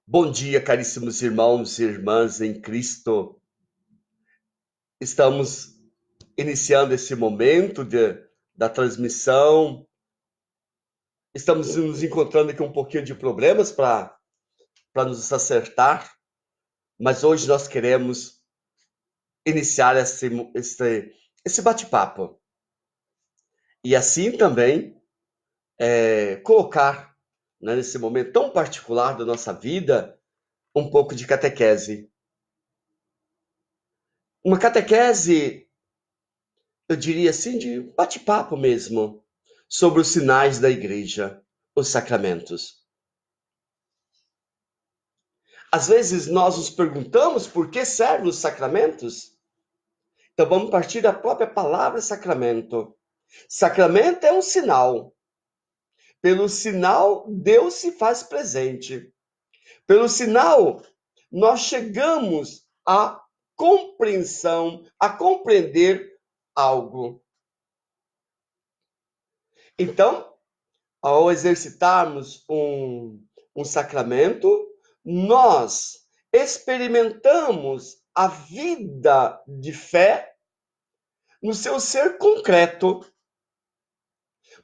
Bom dia, caríssimos irmãos e irmãs em Cristo. Estamos iniciando esse momento da transmissão. Estamos nos encontrando aqui um pouquinho de problemas para nos acertar, mas hoje nós queremos iniciar esse bate-papo. E assim também colocar, né, nesse momento tão particular da nossa vida, um pouco de catequese. Uma catequese, eu diria assim, de bate-papo mesmo, sobre os sinais da igreja, os sacramentos. Às vezes nós nos perguntamos por que servem os sacramentos. Então vamos partir da própria palavra sacramento. Sacramento é um sinal. Pelo sinal, Deus se faz presente. Pelo sinal, nós chegamos à compreensão, a compreender algo. Então, ao exercitarmos um sacramento, nós experimentamos a vida de fé no seu ser concreto.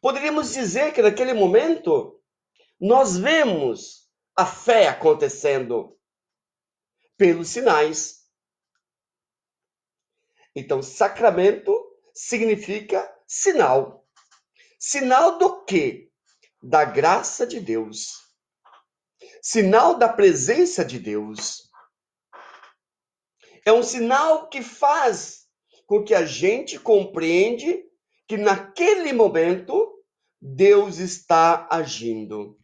Poderíamos dizer que naquele momento nós vemos a fé acontecendo pelos sinais. Então, sacramento significa sinal. Sinal do quê? Da graça de Deus. Sinal da presença de Deus. É um sinal que faz com que a gente compreende que naquele momento Deus está agindo.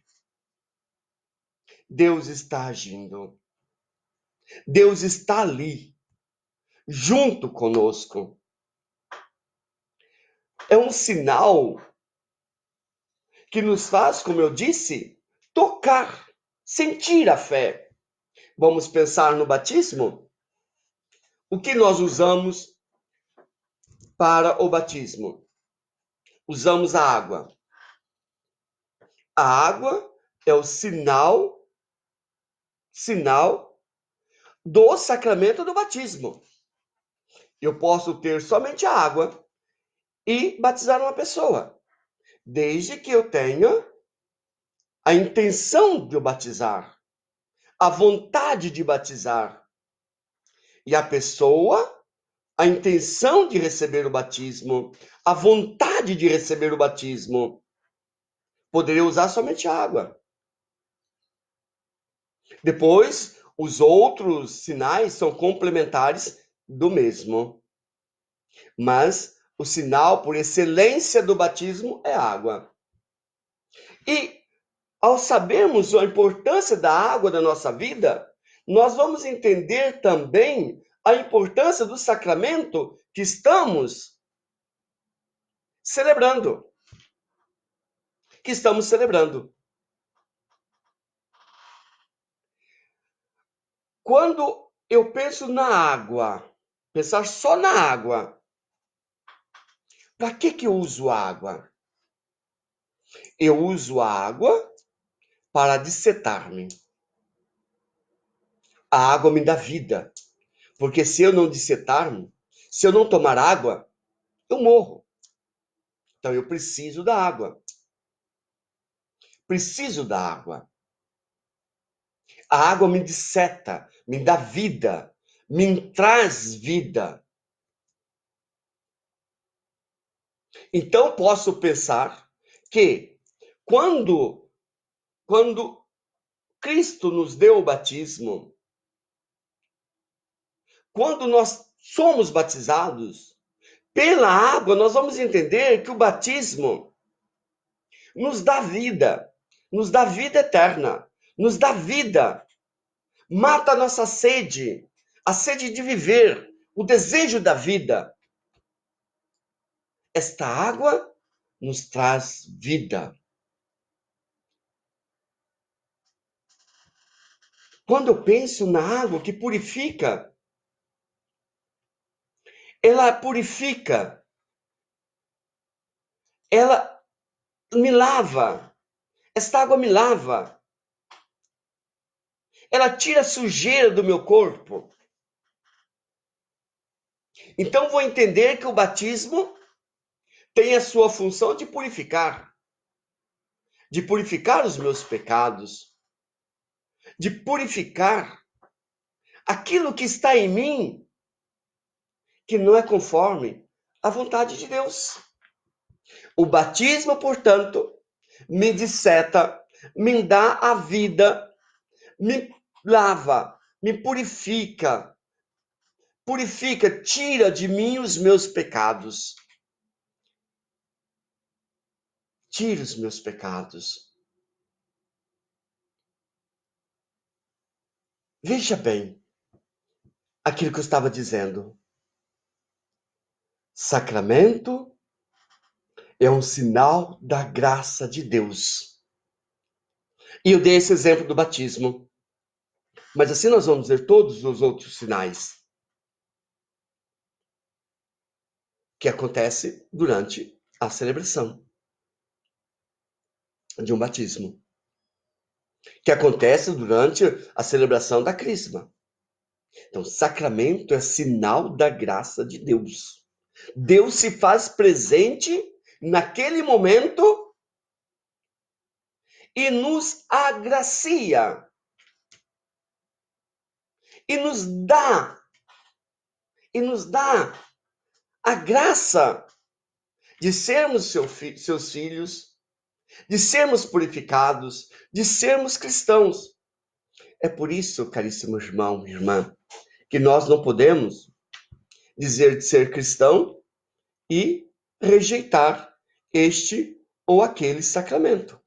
Deus está agindo. Deus está ali, junto conosco. É um sinal que nos faz, como eu disse, tocar, sentir a fé. Vamos pensar no batismo? O que nós usamos para o batismo? Usamos a água. A água é o sinal do sacramento do batismo. Eu posso ter somente a água e batizar uma pessoa, desde que eu tenha a intenção de o batizar, a vontade de batizar. E a pessoa, a intenção de receber o batismo, a vontade de receber o batismo. Poderia usar somente a água. Depois, os outros sinais são complementares do mesmo. Mas o sinal por excelência do batismo é a água. E ao sabermos a importância da água na nossa vida, nós vamos entender também a importância do sacramento que estamos celebrando. Quando eu penso na água, pensar só na água, para que eu uso água? Eu uso a água para dissetar-me. A água me dá vida, porque se eu não dissetar-me, se eu não tomar água, eu morro. Então eu preciso da água. Preciso da água. A água me disseta, me dá vida, me traz vida. Então posso pensar que quando Cristo nos deu o batismo, quando nós somos batizados pela água, nós vamos entender que o batismo nos dá vida eterna, nos dá vida, mata a nossa sede, a sede de viver, o desejo da vida. Esta água nos traz vida. Quando eu penso na água que purifica, ela purifica, ela me lava, esta água me lava. ela tira a sujeira do meu corpo. Então vou entender que o batismo tem a sua função de purificar os meus pecados, de purificar aquilo que está em mim que não é conforme à vontade de Deus. O batismo, portanto, me disseta, me dá a vida, me lava, me purifica, tira de mim os meus pecados. Tira os meus pecados. Veja bem aquilo que eu estava dizendo. Sacramento é um sinal da graça de Deus. E eu dei esse exemplo do batismo. Mas assim nós vamos ver todos os outros sinais que acontecem durante a celebração de um batismo. Que acontece durante a celebração da crisma. Então, sacramento é sinal da graça de Deus. Deus se faz presente naquele momento e nos agracia. E nos dá a graça de sermos seus filhos, de sermos purificados, de sermos cristãos. É por isso, caríssimo irmão e irmã, que nós não podemos dizer de ser cristão e rejeitar este ou aquele sacramento.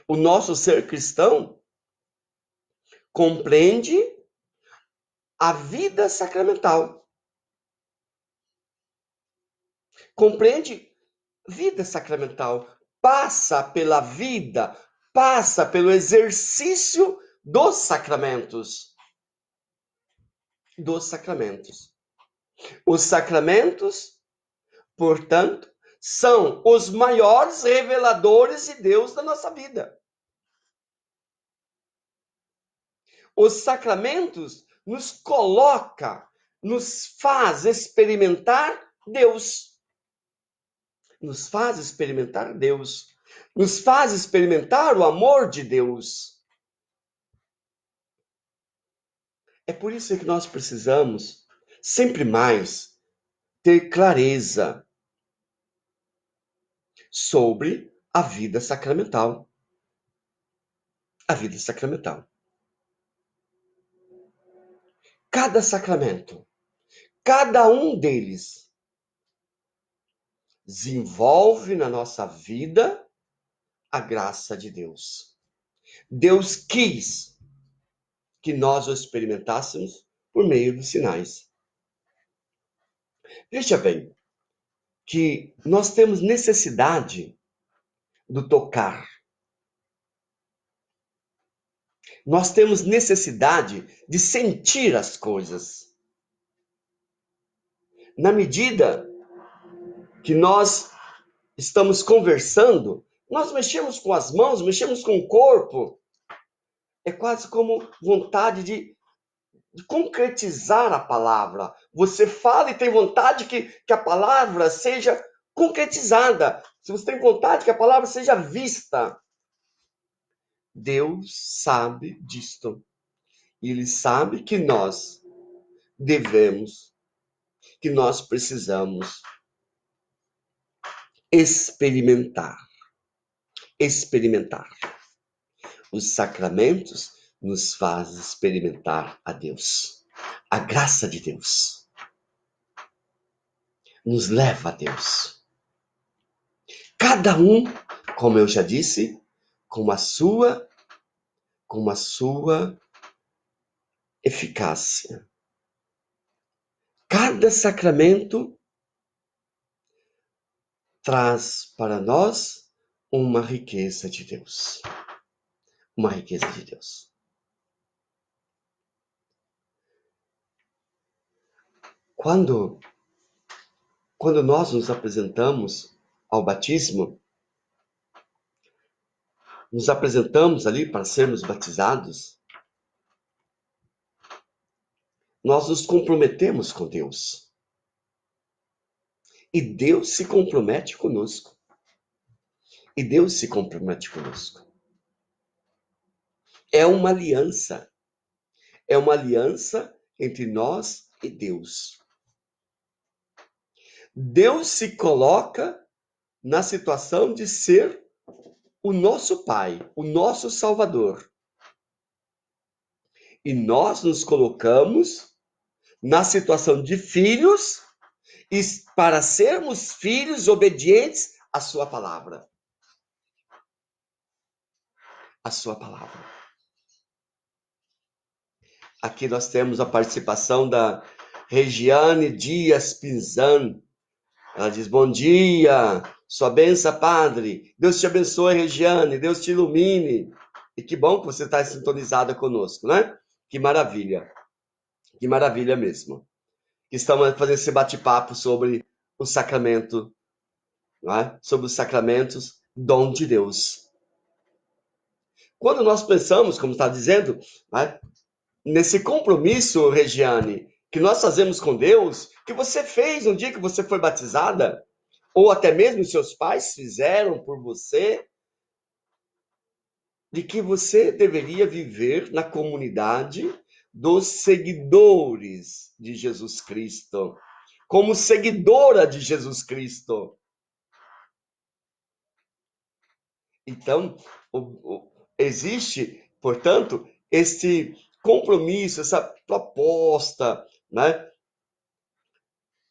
O nosso ser cristão compreende a vida sacramental. Compreende vida sacramental. Passa pela vida, passa pelo exercício dos sacramentos. Dos sacramentos. Os sacramentos, portanto, são os maiores reveladores de Deus da nossa vida. Os sacramentos nos coloca, nos faz experimentar Deus. Nos faz experimentar Deus. Nos faz experimentar o amor de Deus. É por isso que nós precisamos, sempre mais, ter clareza sobre a vida sacramental. A vida sacramental. Cada sacramento, cada um deles, desenvolve na nossa vida a graça de Deus. Deus quis que nós o experimentássemos por meio dos sinais. Veja bem, que nós temos necessidade do tocar. Nós temos necessidade de sentir as coisas. Na medida que nós estamos conversando, nós mexemos com as mãos, mexemos com o corpo. É quase como vontade de concretizar a palavra. Você fala e tem vontade que a palavra seja concretizada. Se você tem vontade que a palavra seja vista. Deus sabe disto. E Ele sabe que nós devemos, que nós precisamos experimentar. Experimentar. Os sacramentos nos fazem experimentar a Deus. A graça de Deus nos leva a Deus. Cada um, como eu já disse, com a sua eficácia. Cada sacramento traz para nós uma riqueza de Deus. Uma riqueza de Deus. Quando nós nos apresentamos ao batismo, nos apresentamos ali para sermos batizados, nós nos comprometemos com Deus. E Deus se compromete conosco. E Deus se compromete conosco. É uma aliança. É uma aliança entre nós e Deus. Deus se coloca na situação de ser o nosso Pai, o nosso Salvador. E nós nos colocamos na situação de filhos e para sermos filhos obedientes à sua palavra. A sua palavra. Aqui nós temos a participação da Regiane Dias Pinzan. Ela diz, bom dia, sua bênção, Padre. Deus te abençoe, Regiane, Deus te ilumine. E que bom que você está sintonizada conosco, né? Que maravilha mesmo. Que estamos fazendo esse bate-papo sobre o sacramento, né? Sobre os sacramentos, dom de Deus. Quando nós pensamos, como está dizendo, né? Nesse compromisso, Regiane, que nós fazemos com Deus, que você fez no dia que você foi batizada, ou até mesmo seus pais fizeram por você, de que você deveria viver na comunidade dos seguidores de Jesus Cristo, como seguidora de Jesus Cristo. Então, existe, portanto, esse compromisso, essa proposta, né?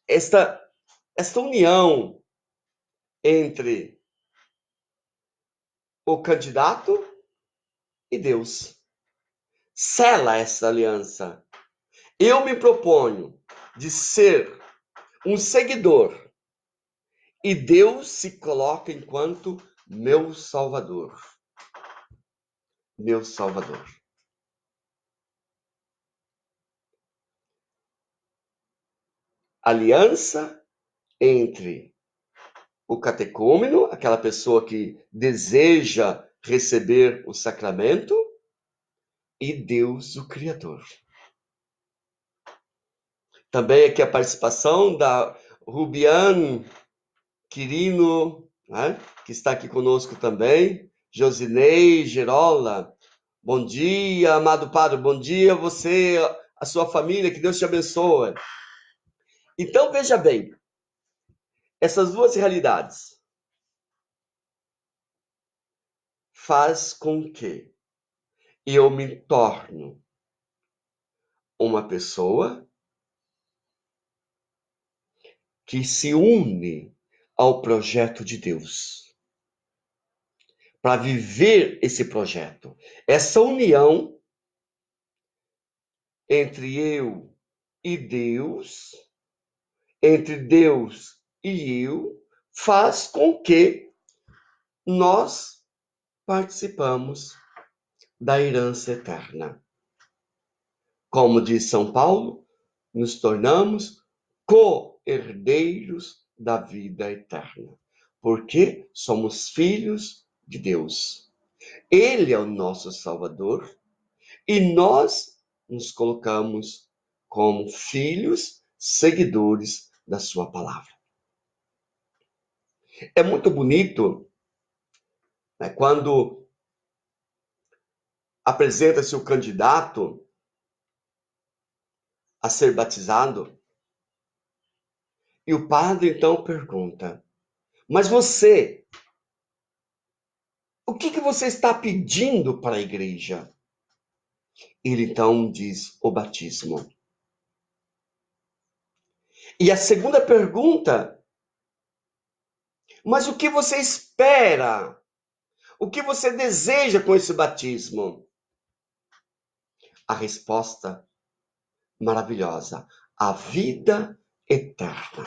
Esta união entre o candidato e Deus. Sela essa aliança. Eu me proponho de ser um seguidor e Deus se coloca enquanto meu Salvador. Meu Salvador. Aliança entre o catecúmeno, aquela pessoa que deseja receber o sacramento, e Deus, o Criador. Também aqui a participação da Rubiane Quirino, né, que está aqui conosco também. Josinei Gerola. Bom dia, amado Padre. Bom dia a você, a sua família. Que Deus te abençoe. Então, veja bem. Essas duas realidades faz com que eu me torne uma pessoa que se une ao projeto de Deus. Para viver esse projeto. Essa união entre eu e Deus, entre Deus e eu, faz com que nós participamos da herança eterna. Como diz São Paulo, nos tornamos co-herdeiros da vida eterna, porque somos filhos de Deus. Ele é o nosso Salvador e nós nos colocamos como filhos, seguidores da sua palavra. É muito bonito, né, quando apresenta-se o candidato a ser batizado e o padre então pergunta, mas você, o que você está pedindo para a igreja? Ele então diz o batismo. E a segunda pergunta, mas o que você espera? O que você deseja com esse batismo? A resposta maravilhosa, a vida eterna.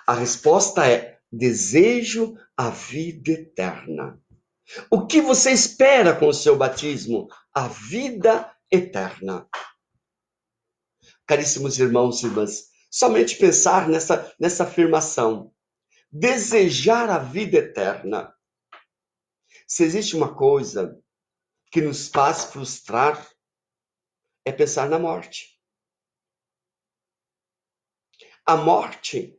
A resposta é, desejo a vida eterna. O que você espera com o seu batismo? A vida eterna. Caríssimos irmãos e irmãs, somente pensar nessa afirmação. Desejar a vida eterna. Se existe uma coisa que nos faz frustrar, é pensar na morte. A morte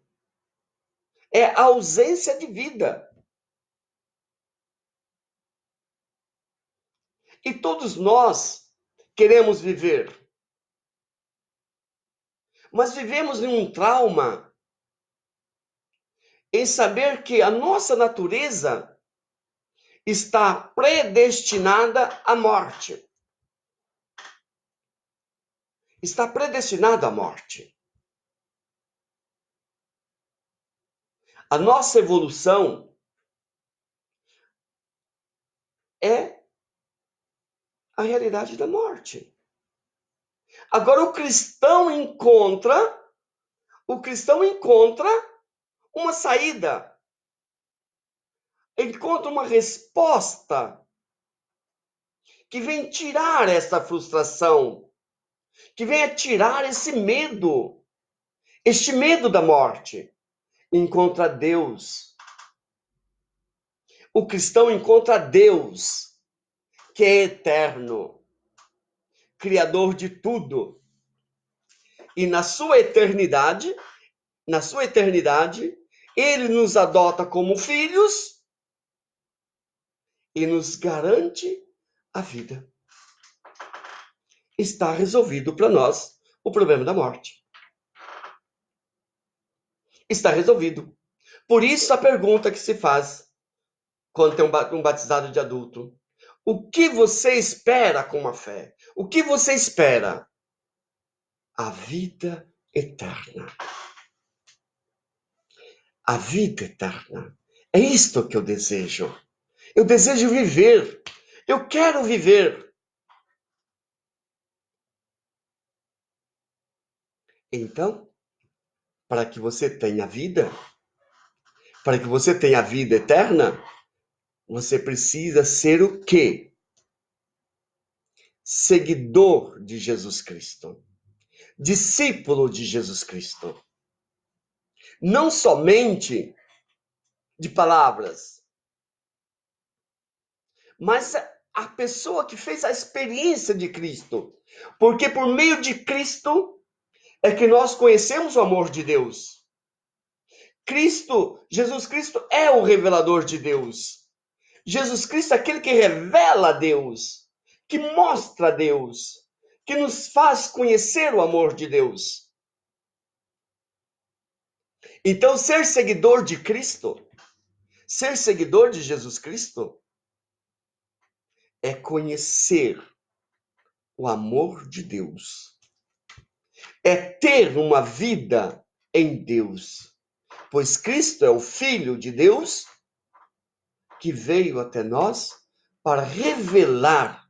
é a ausência de vida. E todos nós queremos viver. Mas vivemos em um trauma em saber que a nossa natureza está predestinada à morte. Está predestinada à morte. A nossa evolução é a realidade da morte. Agora o cristão encontra uma saída. Encontra uma resposta que vem tirar essa frustração, que vem tirar esse medo, este medo da morte. Encontra Deus. O cristão encontra Deus, que é eterno, criador de tudo. E na sua eternidade, ele nos adota como filhos e nos garante a vida. Está resolvido para nós o problema da morte. Está resolvido. Por isso a pergunta que se faz quando tem um batizado de adulto: o que você espera com a fé? O que você espera? A vida eterna. A vida eterna. É isto que eu desejo. Eu desejo viver. Eu quero viver. Então, para que você tenha vida, para que você tenha vida eterna, você precisa ser o quê? Seguidor de Jesus Cristo. Discípulo de Jesus Cristo. Não somente de palavras, mas a pessoa que fez a experiência de Cristo. Porque por meio de Cristo é que nós conhecemos o amor de Deus. Jesus Cristo é o revelador de Deus. Jesus Cristo é aquele que revela a Deus, que mostra a Deus, que nos faz conhecer o amor de Deus. Então, ser seguidor de Cristo, ser seguidor de Jesus Cristo, é conhecer o amor de Deus. É ter uma vida em Deus. Pois Cristo é o Filho de Deus que veio até nós para revelar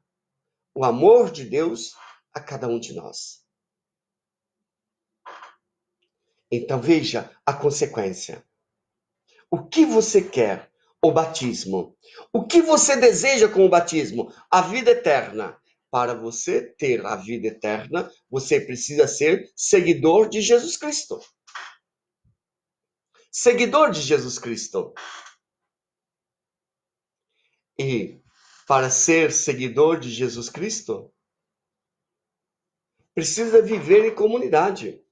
o amor de Deus a cada um de nós. Então veja a consequência. O que você quer? O batismo. O que você deseja com o batismo? A vida eterna. Para você ter a vida eterna, você precisa ser seguidor de Jesus Cristo. Seguidor de Jesus Cristo. E para ser seguidor de Jesus Cristo, precisa viver em comunidade.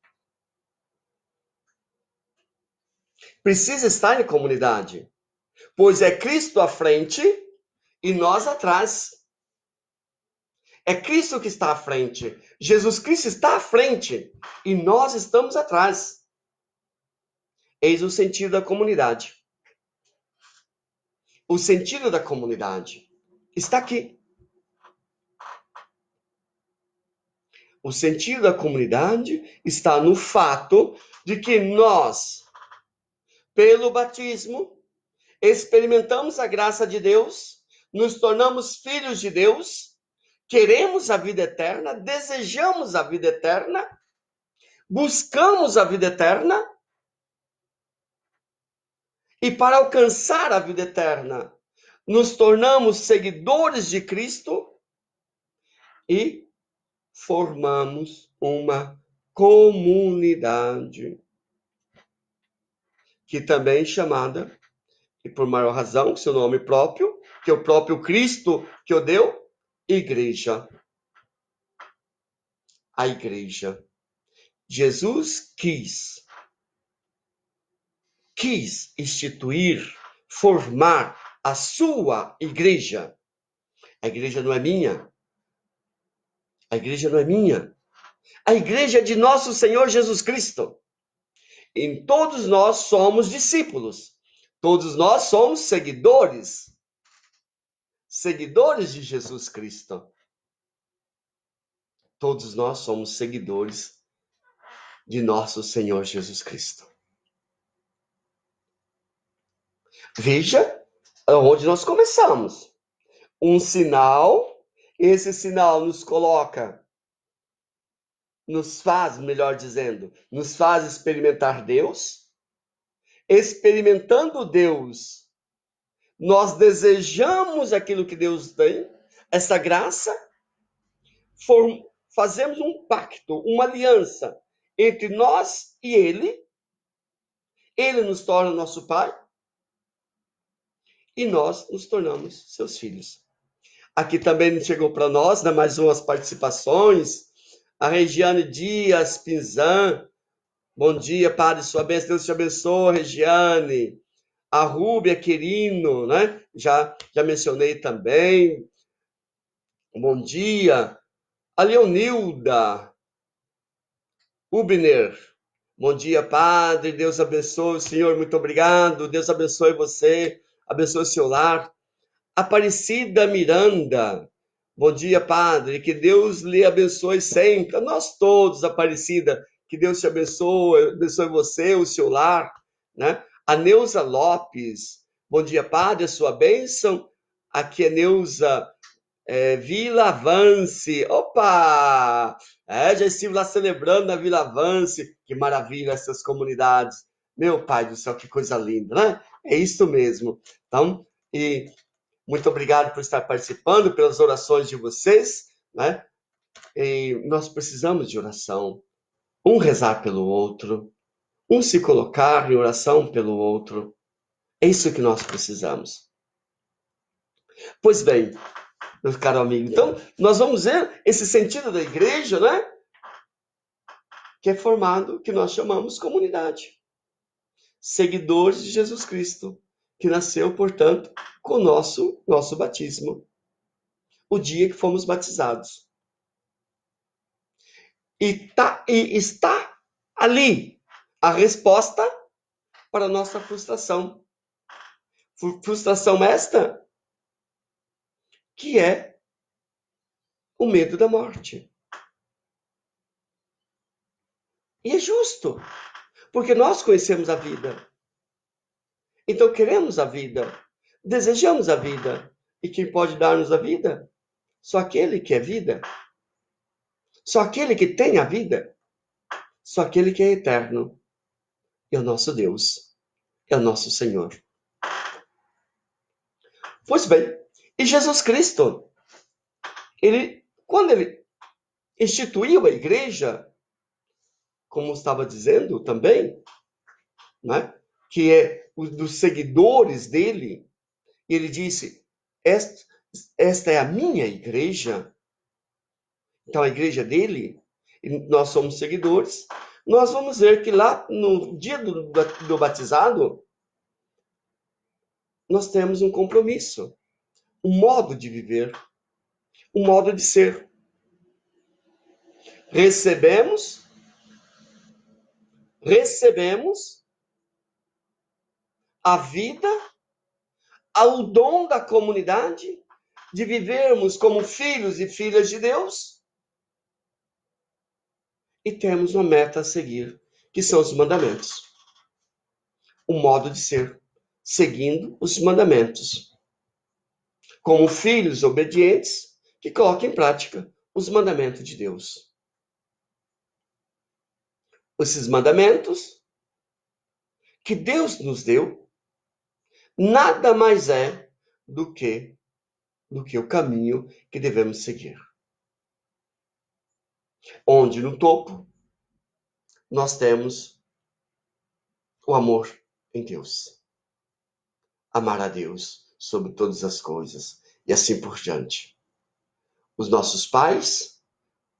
Precisa estar em comunidade. Pois é Cristo à frente e nós atrás. É Cristo que está à frente. Jesus Cristo está à frente e nós estamos atrás. Eis o sentido da comunidade. O sentido da comunidade está aqui. O sentido da comunidade está no fato de que nós, pelo batismo, experimentamos a graça de Deus, nos tornamos filhos de Deus, queremos a vida eterna, desejamos a vida eterna, buscamos a vida eterna, e para alcançar a vida eterna, nos tornamos seguidores de Cristo e formamos uma comunidade, que também é chamada E por maior razão, seu nome próprio, que é o próprio Cristo que o deu, igreja. A igreja. Jesus quis instituir, formar a sua igreja. A igreja não é minha. A igreja não é minha. A igreja é de nosso Senhor Jesus Cristo. E todos nós somos discípulos. Todos nós somos seguidores. Seguidores de Jesus Cristo. Todos nós somos seguidores de nosso Senhor Jesus Cristo. Veja onde nós começamos. Um sinal, esse sinal nos coloca, nos faz, melhor dizendo, nos faz experimentar Deus. Experimentando Deus, nós desejamos aquilo que Deus tem, essa graça, fazemos um pacto, uma aliança entre nós e Ele. Ele nos torna nosso Pai e nós nos tornamos seus filhos. Aqui também chegou para nós, né, mais umas participações. A Regiane Dias Pinzan. Bom dia, Padre, sua bênção. Deus te abençoe, Regiane. A Rúbia Quirino, né? Já mencionei também. Bom dia. A Leonilda Ubner. Bom dia, Padre. Deus abençoe, Senhor. Muito obrigado. Deus abençoe você. Abençoe o seu lar. Aparecida Miranda. Bom dia, Padre. Que Deus lhe abençoe sempre. A nós todos, Aparecida. Que Deus te abençoe você, o seu lar, né? A Neuza Lopes. Bom dia, Padre. A sua bênção. Aqui é Neuza Vila Avance. Opa! Já estive lá celebrando na Vila Avance. Que maravilha essas comunidades. Meu Pai do céu, que coisa linda, né? É isso mesmo. Então, muito obrigado por estar participando, pelas orações de vocês, né? E nós precisamos de oração. Um rezar pelo outro, um se colocar em oração pelo outro. É isso que nós precisamos. Pois bem, meu caro amigo, então nós vamos ver esse sentido da igreja, né? Que é formado, que nós chamamos comunidade. Seguidores de Jesus Cristo, que nasceu, portanto, com o nosso batismo. O dia que fomos batizados. E está ali a resposta para a nossa frustração. Frustração esta que é o medo da morte. E é justo, porque nós conhecemos a vida. Então queremos a vida, desejamos a vida. E quem pode dar-nos a vida? Só aquele que é vida. Só aquele que tem a vida. Só aquele que é eterno. É o nosso Deus. É o nosso Senhor. Pois bem, e Jesus Cristo, quando ele instituiu a igreja, como estava dizendo também, né, que é dos seguidores dele, e ele disse, esta é a minha igreja, então a igreja dele, e nós somos seguidores, nós vamos ver que lá no dia do batizado, nós temos um compromisso, um modo de viver, um modo de ser. Recebemos a vida, ao dom da comunidade, de vivermos como filhos e filhas de Deus, e temos uma meta a seguir, que são os mandamentos. O modo de ser, seguindo os mandamentos. Como filhos obedientes, que colocam em prática os mandamentos de Deus. Esses mandamentos que Deus nos deu, nada mais é do que o caminho que devemos seguir. Onde no topo nós temos o amor em Deus. amar a Deus sobre todas as coisas e assim por diante. Os nossos pais,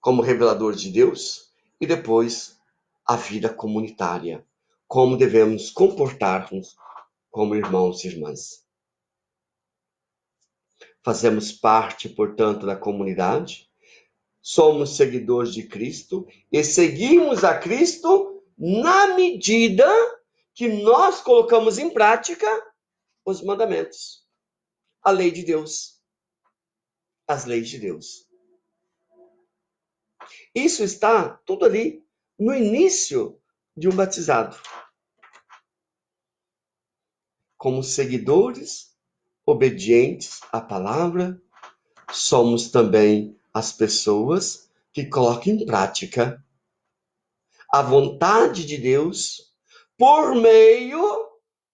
como reveladores de Deus, e depois a vida comunitária, como devemos comportar-nos como irmãos e irmãs. Fazemos parte, portanto, da comunidade, somos seguidores de Cristo e seguimos a Cristo na medida que nós colocamos em prática os mandamentos, a lei de Deus, as leis de Deus. Isso está tudo ali no início de um batizado. Como seguidores obedientes à palavra, somos também as pessoas que colocam em prática a vontade de Deus por meio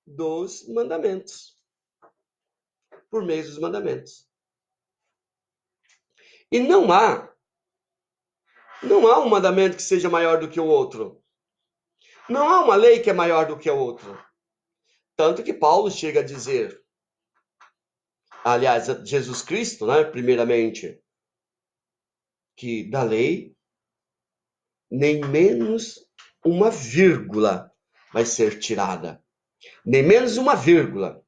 dos mandamentos. Por meio dos mandamentos. E não há um mandamento que seja maior do que o outro. Não há uma lei que é maior do que a outra. Tanto que Paulo chega a dizer, aliás, Jesus Cristo, né, primeiramente, que da lei nem menos uma vírgula vai ser tirada. Nem menos uma vírgula.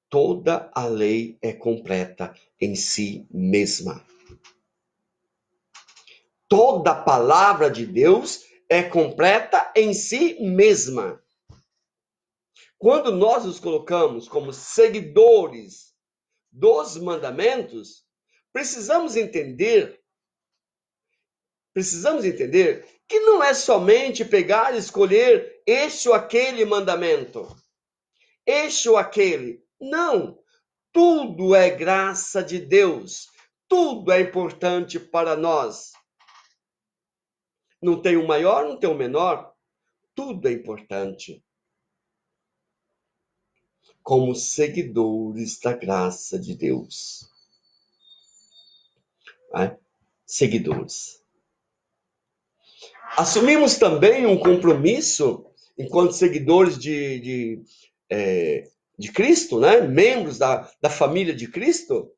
Toda a lei é completa em si mesma. Toda a palavra de Deus é completa em si mesma. Quando nós nos colocamos como seguidores dos mandamentos, precisamos entender que não é somente pegar e escolher este ou aquele mandamento, este ou aquele. Não! Tudo é graça de Deus. Tudo é importante para nós. Não tem o maior, não tem o menor. Tudo é importante. Como seguidores da graça de Deus. Seguidores. Assumimos também um compromisso, enquanto seguidores de Cristo, né? Membros da família de Cristo,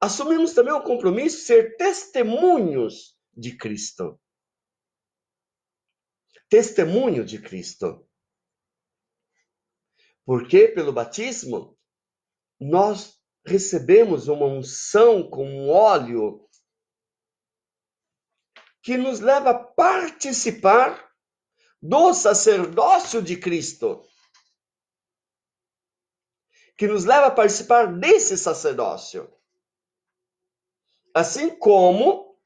assumimos também um compromisso de ser testemunhos de Cristo. Testemunho de Cristo. Porque pelo batismo, nós recebemos uma unção com um óleo que nos leva a participar do sacerdócio de Cristo. Que nos leva a participar desse sacerdócio. Assim como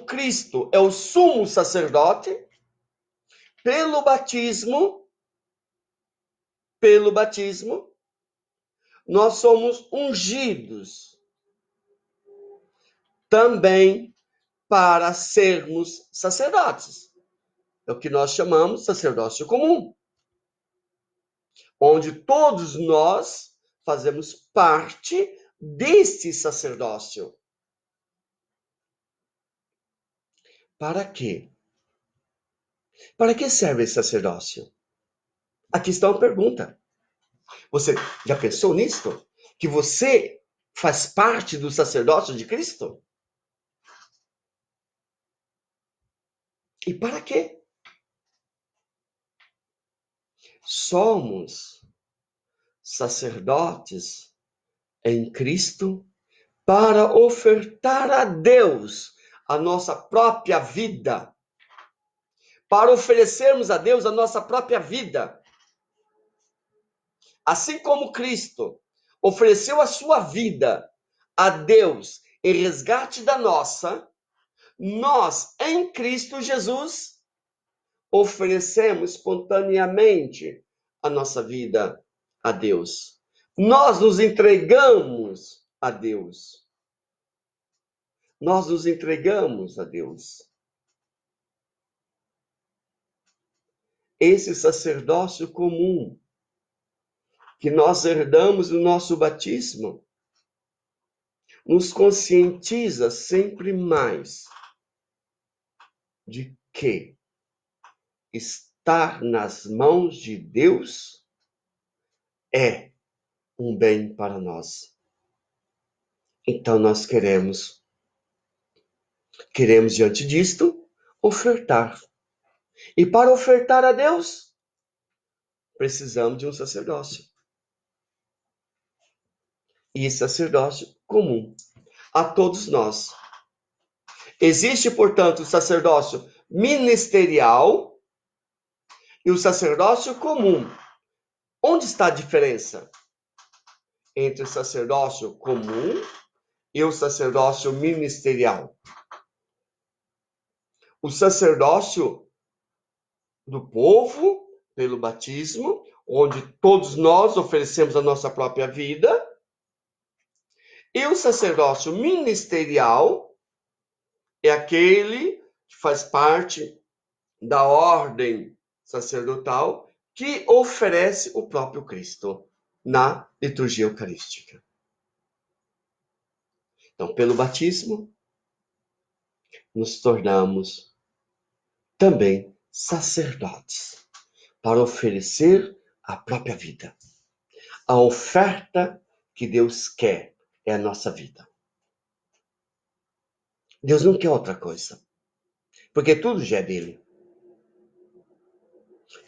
Cristo é o sumo sacerdote, pelo batismo, nós somos ungidos também para sermos sacerdotes. É o que nós chamamos de sacerdócio comum, onde todos nós fazemos parte desse sacerdócio. Para quê? Para que serve esse sacerdócio? Aqui está uma pergunta. Você já pensou nisso? Que você faz parte do sacerdócio de Cristo? E para quê? Somos sacerdotes em Cristo para ofertar a Deus a nossa própria vida. Para oferecermos a Deus a nossa própria vida. Assim como Cristo ofereceu a sua vida a Deus em resgate da nossa, nós, em Cristo Jesus, oferecemos espontaneamente a nossa vida a Deus. Nós nos entregamos a Deus. Nós nos entregamos a Deus. Esse sacerdócio comum que nós herdamos no nosso batismo nos conscientiza sempre mais de que estar nas mãos de Deus é um bem para nós. Então nós queremos diante disto ofertar. E para ofertar a Deus, precisamos de um sacerdócio. E sacerdócio comum a todos nós. Existe, portanto, o sacerdócio ministerial e o sacerdócio comum. Onde está a diferença entre o sacerdócio comum e o sacerdócio ministerial? O sacerdócio do povo, pelo batismo, onde todos nós oferecemos a nossa própria vida, e o sacerdócio ministerial é aquele que faz parte da ordem sacerdotal que oferece o próprio Cristo na liturgia eucarística. Então, pelo batismo, nos tornamos também sacerdotes para oferecer a própria vida. A oferta que Deus quer é a nossa vida. Deus não quer outra coisa, porque tudo já é dele.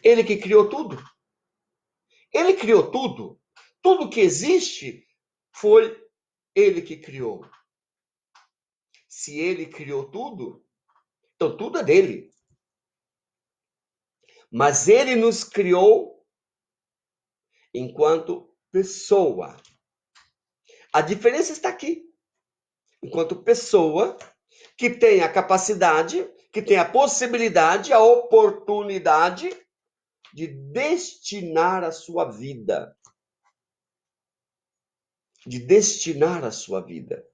Ele que criou tudo. Ele criou tudo. Tudo que existe foi ele que criou. Se ele criou tudo, então tudo é dele. Mas ele nos criou enquanto pessoa. A diferença está aqui. Enquanto pessoa que tem a capacidade, que tem a possibilidade, a oportunidade de destinar a sua vida. De destinar a sua vida.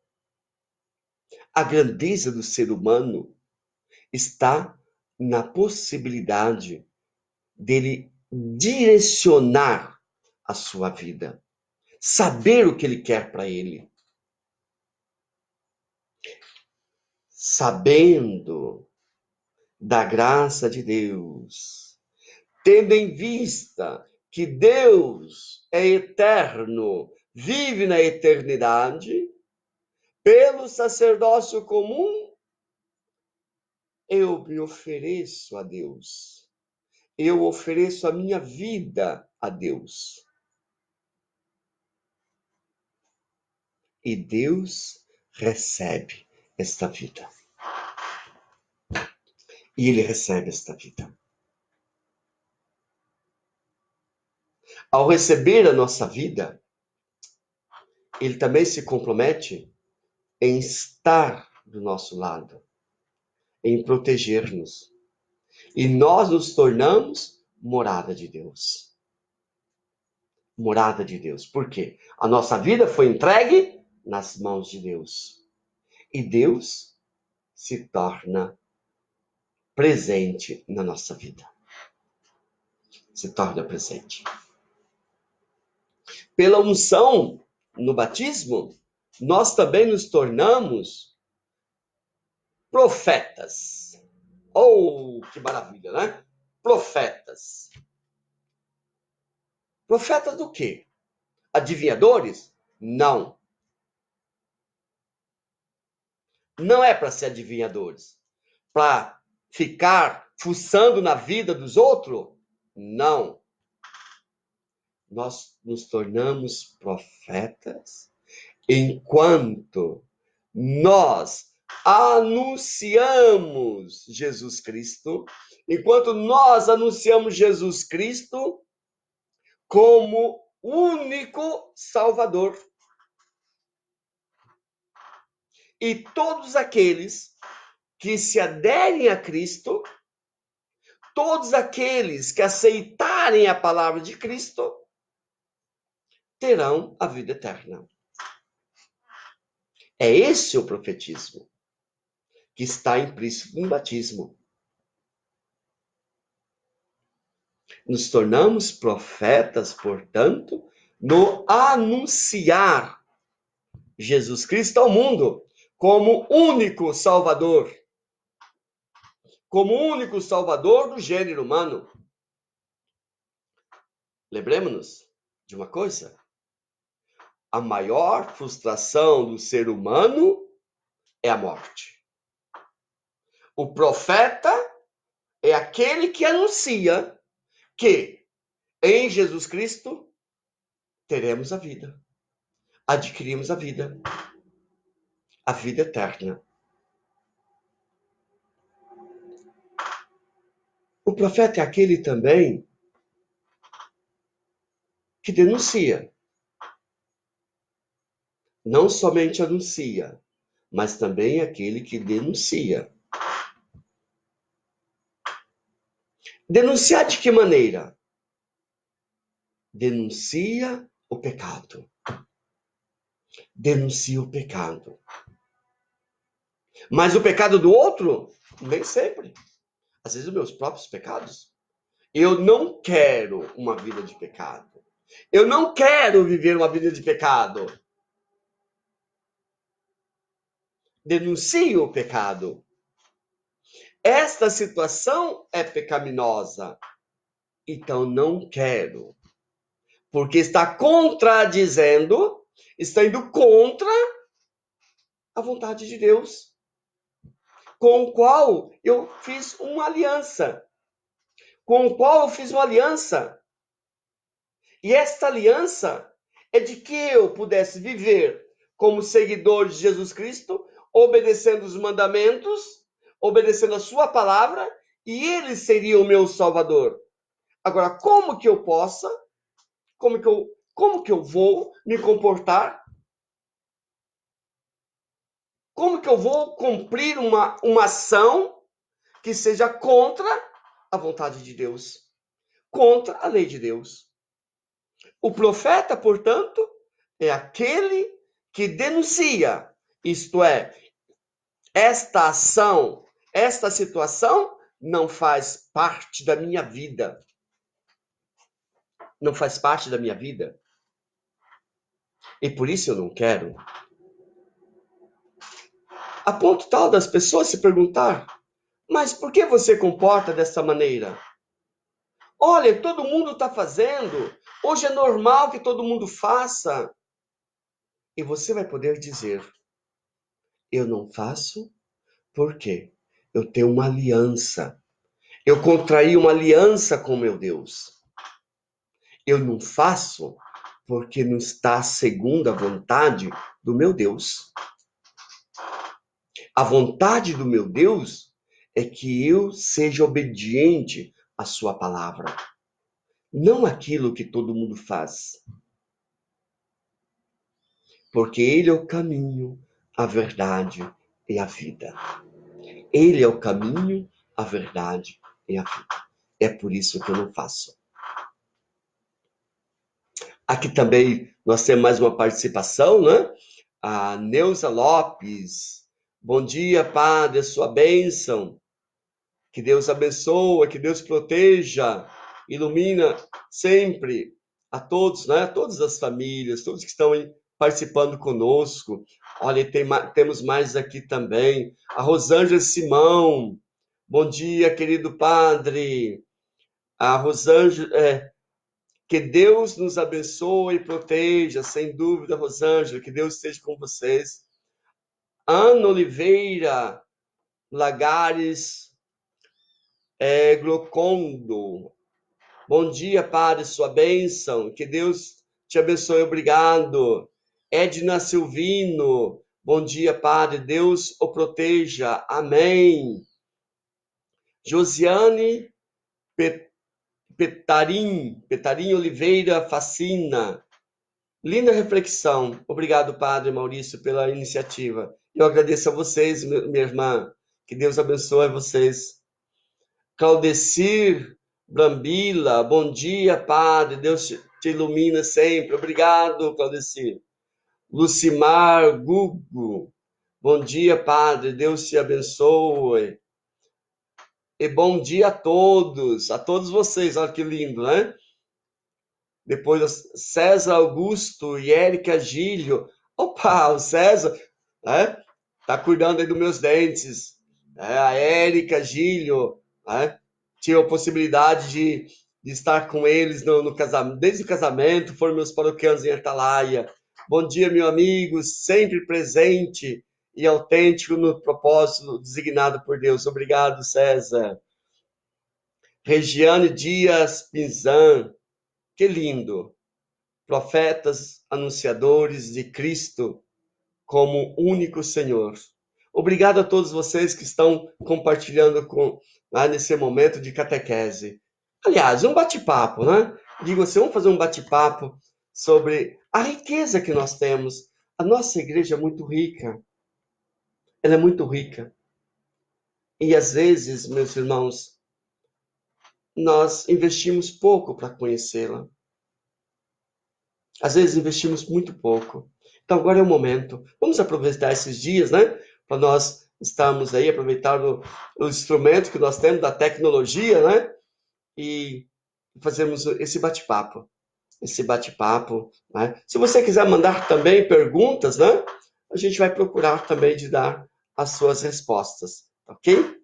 A grandeza do ser humano está na possibilidade dele direcionar a sua vida, saber o que ele quer para ele. Sabendo da graça de Deus, tendo em vista que Deus é eterno, vive na eternidade, pelo sacerdócio comum, eu me ofereço a Deus. Eu ofereço a minha vida a Deus. E Deus recebe esta vida. E Ele recebe esta vida. Ao receber a nossa vida, Ele também se compromete em estar do nosso lado, em proteger-nos. E nós nos tornamos morada de Deus. Morada de Deus. Por quê? A nossa vida foi entregue nas mãos de Deus. E Deus se torna presente na nossa vida. Se torna presente. Pela unção no batismo, nós também nos tornamos profetas. Oh, que maravilha, né? Profetas. Profetas do quê? Adivinhadores? Não. Não é para ser adivinhadores. Para ficar fuçando na vida dos outros? Não. Nós nos tornamos profetas enquanto nós anunciamos Jesus Cristo, enquanto nós anunciamos Jesus Cristo como único Salvador. E todos aqueles que se aderem a Cristo, todos aqueles que aceitarem a palavra de Cristo, terão a vida eterna. É esse o profetismo que está implícito no batismo. Nos tornamos profetas, portanto, no anunciar Jesus Cristo ao mundo como único Salvador. Como único Salvador do gênero humano. Lembremos-nos de uma coisa: a maior frustração do ser humano é a morte. O profeta é aquele que anuncia que em Jesus Cristo teremos a vida, adquirimos a vida eterna. O profeta é aquele também que denuncia. Não somente anuncia, mas também é aquele que denuncia. Denunciar de que maneira? Denuncia o pecado. Denuncia o pecado. Mas o pecado do outro, nem sempre. Às vezes os meus próprios pecados. Eu não quero uma vida de pecado. Eu não quero viver uma vida de pecado. Denuncio o pecado. Esta situação é pecaminosa. Então não quero. Porque está contradizendo, está indo contra a vontade de Deus, com o qual eu fiz uma aliança. E esta aliança é de que eu pudesse viver como seguidor de Jesus Cristo, obedecendo os mandamentos, obedecendo a sua palavra, e ele seria o meu Salvador. Agora, como que eu vou me comportar? Como que eu vou cumprir uma ação que seja contra a vontade de Deus, contra a lei de Deus? O profeta, portanto, é aquele que denuncia, isto é, esta ação, esta situação não faz parte da minha vida. Não faz parte da minha vida. E por isso eu não quero. A ponto tal das pessoas se perguntar: mas por que você comporta dessa maneira? Olha, todo mundo está fazendo. Hoje é normal que todo mundo faça. E você vai poder dizer: eu não faço porque eu tenho uma aliança. Eu contraí uma aliança com meu Deus. Eu não faço porque não está segundo a vontade do meu Deus. A vontade do meu Deus é que eu seja obediente à sua palavra. Não aquilo que todo mundo faz. Porque Ele é o caminho, a verdade e a vida. Ele é o caminho, a verdade e a vida. É por isso que eu não faço. Aqui também nós temos mais uma participação, né? A Neuza Lopes. Bom dia, Padre, a sua bênção. Que Deus abençoe, que Deus proteja, ilumina sempre a todos, né? Todas as famílias, todos que estão aí participando conosco. Olha, temos mais aqui também. A Rosângela Simão. Bom dia, querido Padre. A Rosângela, que Deus nos abençoe e proteja, sem dúvida, Rosângela, que Deus esteja com vocês. Ana Oliveira Lagares Glocondo. Bom dia, Padre, sua bênção. Que Deus te abençoe, obrigado. Edna Silvino. Bom dia, Padre, Deus o proteja. Amém. Josiane Petarim Oliveira Facina. Linda reflexão. Obrigado, Padre Maurício, pela iniciativa. Eu agradeço a vocês, minha irmã. Que Deus abençoe vocês. Claudecir Brambila, bom dia, Padre. Deus te ilumina sempre. Obrigado, Claudecir. Lucimar Gugu, bom dia, Padre. Deus te abençoe. E bom dia a todos vocês. Olha que lindo, né? Depois, César Augusto e Érica Gílio. Opa, o César, né? Tá cuidando aí dos meus dentes. A Érica Gílio, né? Tive a possibilidade de de estar com eles no casamento, desde o casamento, foram meus paroquianos em Atalaia. Bom dia, meu amigo, sempre presente e autêntico no propósito designado por Deus. Obrigado, César. Regiane Dias Pinzan, que lindo. Profetas, anunciadores de Cristo como único Senhor. Obrigado a todos vocês que estão compartilhando nesse momento de catequese. Aliás, um bate-papo, né? Digo assim, vamos fazer um bate-papo sobre a riqueza que nós temos. A nossa igreja é muito rica. Ela é muito rica. E às vezes, meus irmãos, nós investimos pouco para conhecê-la. Às vezes investimos muito pouco. Então agora é o momento. Vamos aproveitar esses dias, né? Para nós estarmos aí, aproveitar o instrumento que nós temos da tecnologia, né? E fazermos esse bate-papo. Né? Se você quiser mandar também perguntas, né? A gente vai procurar também de dar as suas respostas, ok?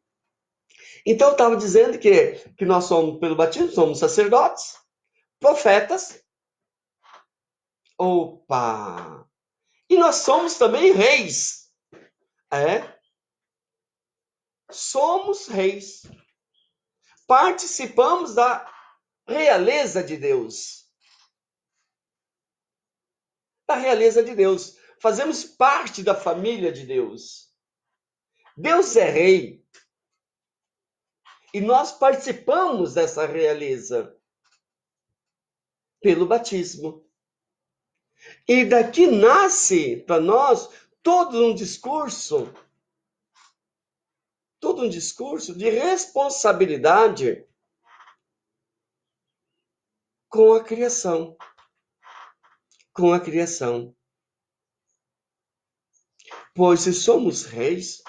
Então eu estava dizendo que nós somos, pelo batismo, somos sacerdotes, profetas. Opa! E nós somos também reis. Somos reis. Participamos da realeza de Deus. Da realeza de Deus. Fazemos parte da família de Deus. Deus é rei. E nós participamos dessa realeza pelo batismo. E daqui nasce para nós todo um discurso de responsabilidade com a criação. Com a criação. Pois se somos reis,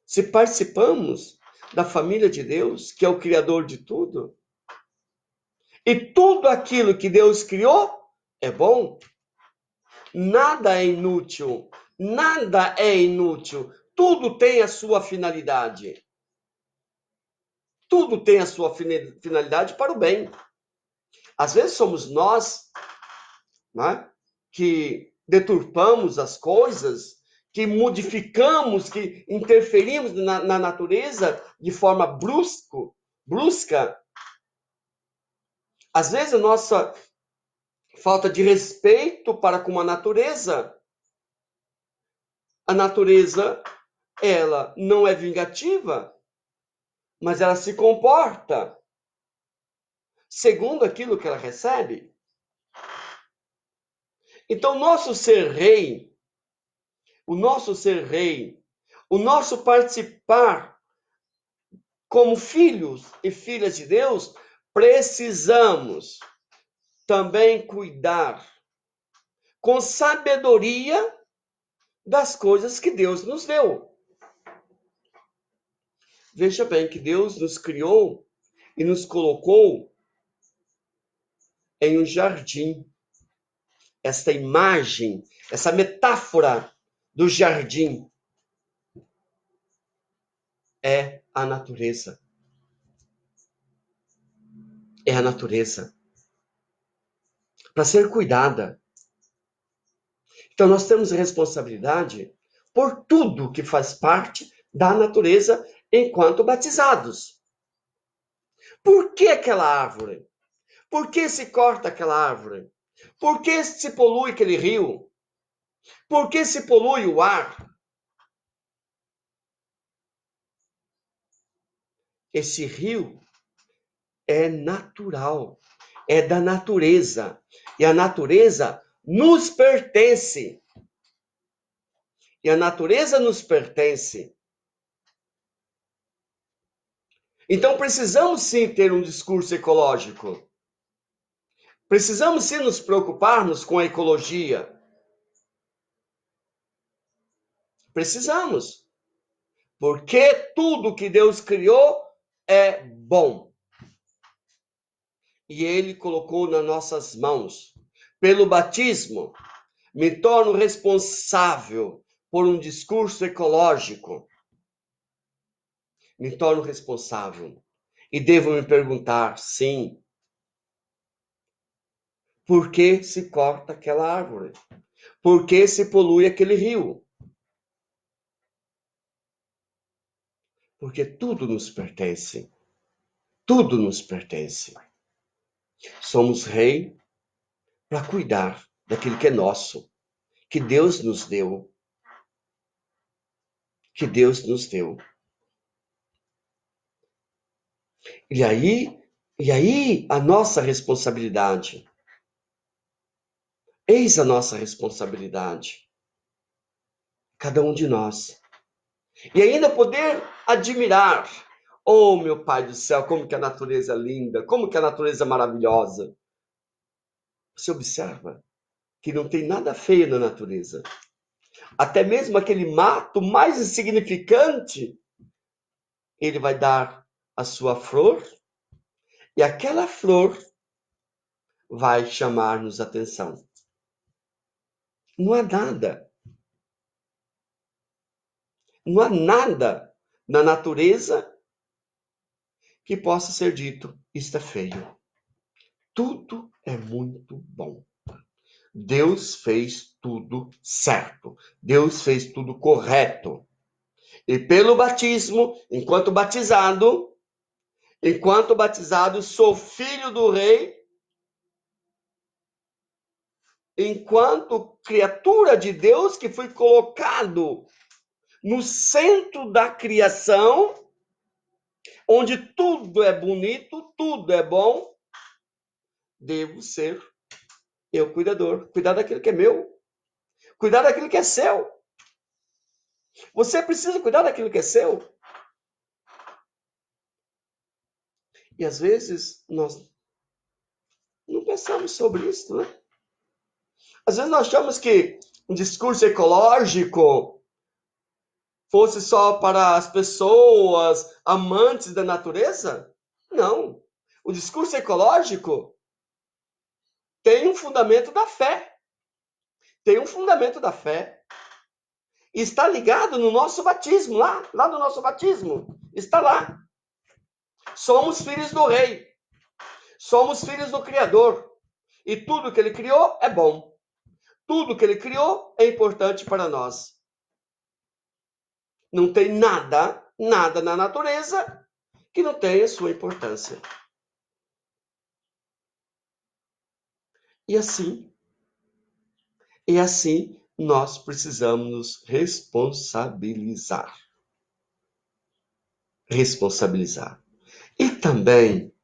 se participamos da família de Deus, que é o Criador de tudo, e tudo aquilo que Deus criou é bom, nada é inútil, tudo tem a sua finalidade. Tudo tem a sua finalidade para o bem. Às vezes somos nós, né, que deturpamos as coisas, que modificamos, que interferimos na natureza de forma brusca. Às vezes a nossa falta de respeito para com a natureza ela não é vingativa, mas ela se comporta segundo aquilo que ela recebe. Então, o nosso ser rei, o nosso participar como filhos e filhas de Deus, precisamos também cuidar com sabedoria das coisas que Deus nos deu. Veja bem que Deus nos criou e nos colocou em um jardim. Esta imagem, essa metáfora do jardim é a natureza. É a natureza. Para ser cuidada. Então, nós temos responsabilidade por tudo que faz parte da natureza enquanto batizados. Por que aquela árvore? Por que se corta aquela árvore? Por que se polui aquele rio? Por que se polui o ar? Esse rio é natural, é da natureza. E a natureza nos pertence. E a natureza nos pertence. Então precisamos sim ter um discurso ecológico. Precisamos sim nos preocuparmos com a ecologia. Precisamos. Porque tudo que Deus criou é bom. E Ele colocou nas nossas mãos. Pelo batismo, me torno responsável por um discurso ecológico. Me torno responsável. E devo me perguntar, sim, Por que se corta aquela árvore? Por que se polui aquele rio? Porque tudo nos pertence. Tudo nos pertence. Somos rei para cuidar daquilo que é nosso, que Deus nos deu. Que Deus nos deu. E aí a nossa responsabilidade. Eis a nossa responsabilidade. Cada um de nós. E ainda poder admirar. Oh, meu Pai do céu, como que a natureza é linda, como que a natureza é maravilhosa. Você observa que não tem nada feio na natureza. Até mesmo aquele mato mais insignificante, ele vai dar a sua flor, e aquela flor vai chamar-nos atenção. Não há nada. Não há nada na natureza que possa ser dito, isto é feio. Tudo é muito bom. Deus fez tudo certo. Deus fez tudo correto. E pelo batismo, enquanto batizado, sou filho do rei, enquanto criatura de Deus que fui colocado no centro da criação, onde tudo é bonito, tudo é bom, devo ser eu cuidador, cuidar daquilo que é meu, cuidar daquilo que é seu. Você precisa cuidar daquilo que é seu. E às vezes nós não pensamos sobre isso, né? Às vezes nós achamos que um discurso ecológico fosse só para as pessoas amantes da natureza. Não. O discurso ecológico tem um fundamento da fé. Tem um fundamento da fé. E está ligado no nosso batismo, lá no nosso batismo. Está lá. Somos filhos do rei. Somos filhos do Criador. E tudo que ele criou é bom. Tudo que ele criou é importante para nós. Não tem nada na natureza que não tenha sua importância. E assim nós precisamos nos responsabilizar. Responsabilizar. E também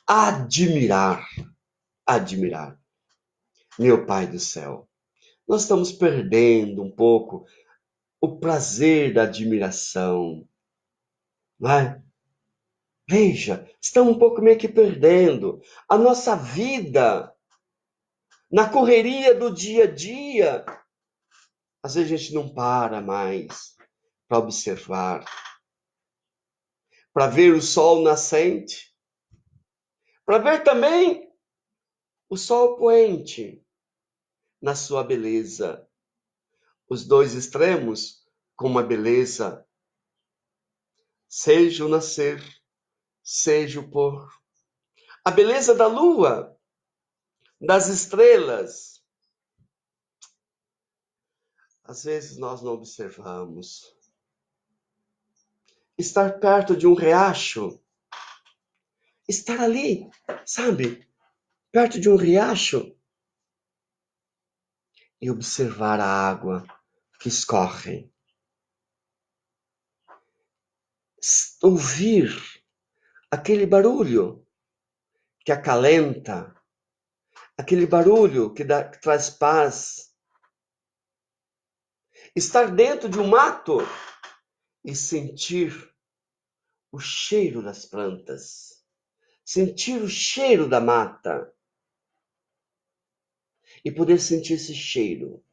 admirar. Admirar. Meu Pai do céu, nós estamos perdendo um pouco o prazer da admiração, não é? Veja, estamos um pouco meio que perdendo a nossa vida na correria do dia a dia. Às vezes a gente não para mais para observar, para ver o sol nascente, para ver também o sol poente na sua beleza. Os dois extremos com uma beleza, seja o nascer, seja o pôr. A beleza da lua, das estrelas. Às vezes nós não observamos. Estar perto de um riacho, estar ali, sabe, perto de um riacho e observar a água que escorre. Ouvir aquele barulho que acalenta, aquele barulho que traz paz. Estar dentro de um mato e sentir o cheiro das plantas, sentir o cheiro da mata e poder sentir esse cheiro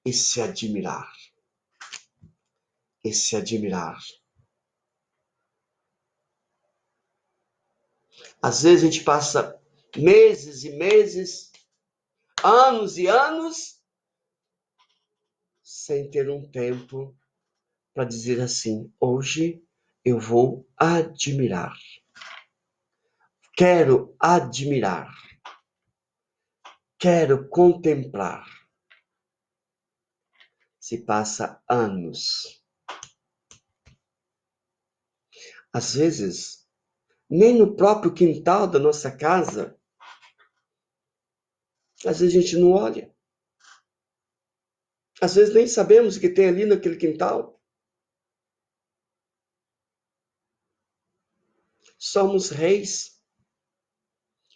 e se admirar. E se admirar. Às vezes a gente passa meses e meses, anos e anos, sem ter um tempo para dizer assim: hoje eu vou admirar. quero admirar, quero contemplar. Se passa anos. Às vezes, nem no próprio quintal da nossa casa, às vezes a gente não olha. Às vezes nem sabemos o que tem ali naquele quintal. Somos reis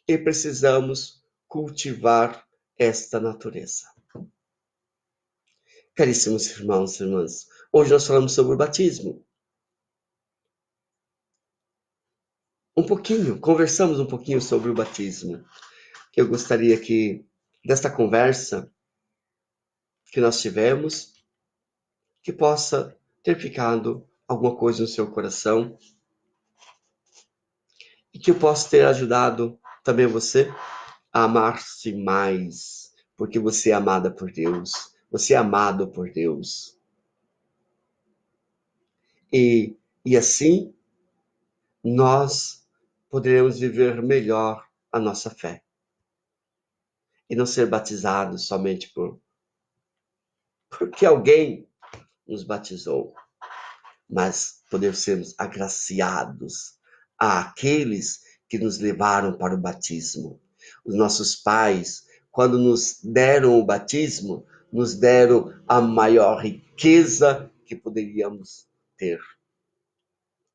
e precisamos cultivar esta natureza. Caríssimos irmãos e irmãs, hoje nós falamos sobre o batismo. Conversamos um pouquinho sobre o batismo. Eu gostaria que, desta conversa que nós tivemos, que possa ter ficado alguma coisa no seu coração e que eu possa ter ajudado também você a amar-se mais, porque você é amada por Deus, você é amado por Deus. E assim nós poderemos viver melhor a nossa fé e não ser batizados somente porque alguém nos batizou, mas poder sermos agraciados àqueles que nos levaram para o batismo. Os nossos pais, quando nos deram o batismo, nos deram a maior riqueza que poderíamos ter.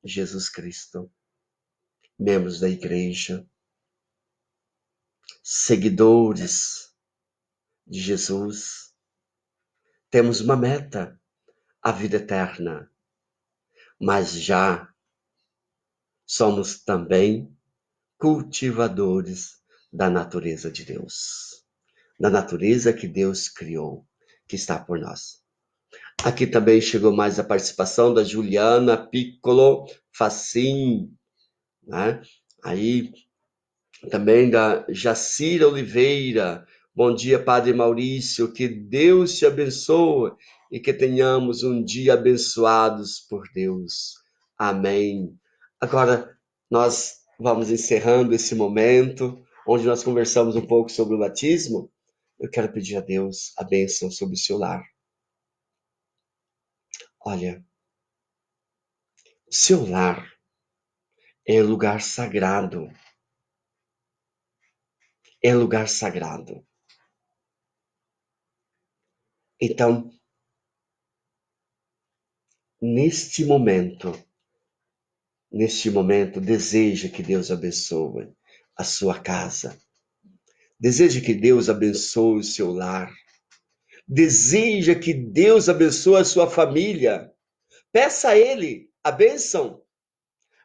Jesus Cristo, membros da igreja, seguidores de Jesus, temos uma meta, a vida eterna, mas já somos também cultivadores da natureza de Deus, da natureza que Deus criou, que está por nós. Aqui também chegou mais a participação da Juliana Piccolo Facim, né? Aí também da Jacira Oliveira. Bom dia, Padre Maurício, que Deus te abençoe e que tenhamos um dia abençoados por Deus. Amém. Agora, nós vamos encerrando esse momento, onde nós conversamos um pouco sobre o batismo. Eu quero pedir a Deus a bênção sobre o seu lar. Olha, o seu lar é lugar sagrado. É lugar sagrado. Então, neste momento, deseja que Deus abençoe a sua casa. Deseja que Deus abençoe o seu lar. Deseja que Deus abençoe a sua família. Peça a Ele a bênção.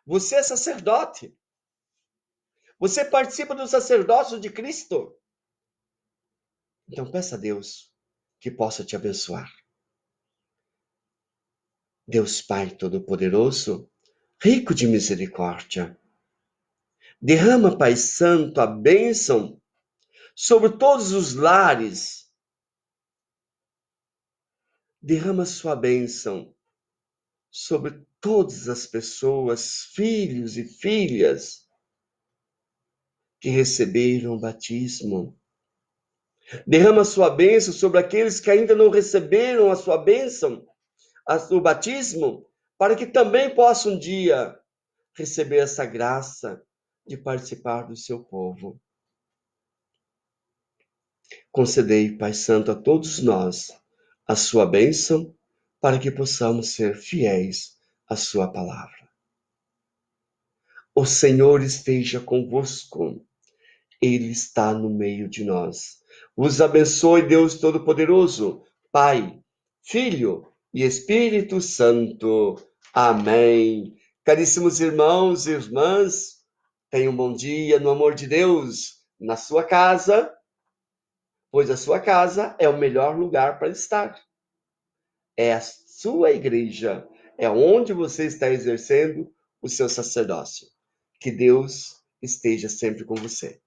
Você é sacerdote. Você participa do sacerdócio de Cristo. Então peça a Deus que possa te abençoar. Deus Pai Todo-Poderoso, rico de misericórdia, derrama, Pai Santo, a bênção sobre todos os lares. Derrama sua bênção sobre todas as pessoas, filhos e filhas que receberam o batismo. Derrama sua bênção sobre aqueles que ainda não receberam a sua bênção, o batismo, para que também possam um dia receber essa graça de participar do seu povo. Concedei, Pai Santo, a todos nós a sua bênção, para que possamos ser fiéis à sua palavra. O Senhor esteja convosco. Ele está no meio de nós. Vos abençoe, Deus Todo-Poderoso, Pai, Filho e Espírito Santo. Amém. Caríssimos irmãos e irmãs, tenham um bom dia no amor de Deus na sua casa, pois a sua casa é o melhor lugar para estar. É a sua igreja, é onde você está exercendo o seu sacerdócio. Que Deus esteja sempre com você.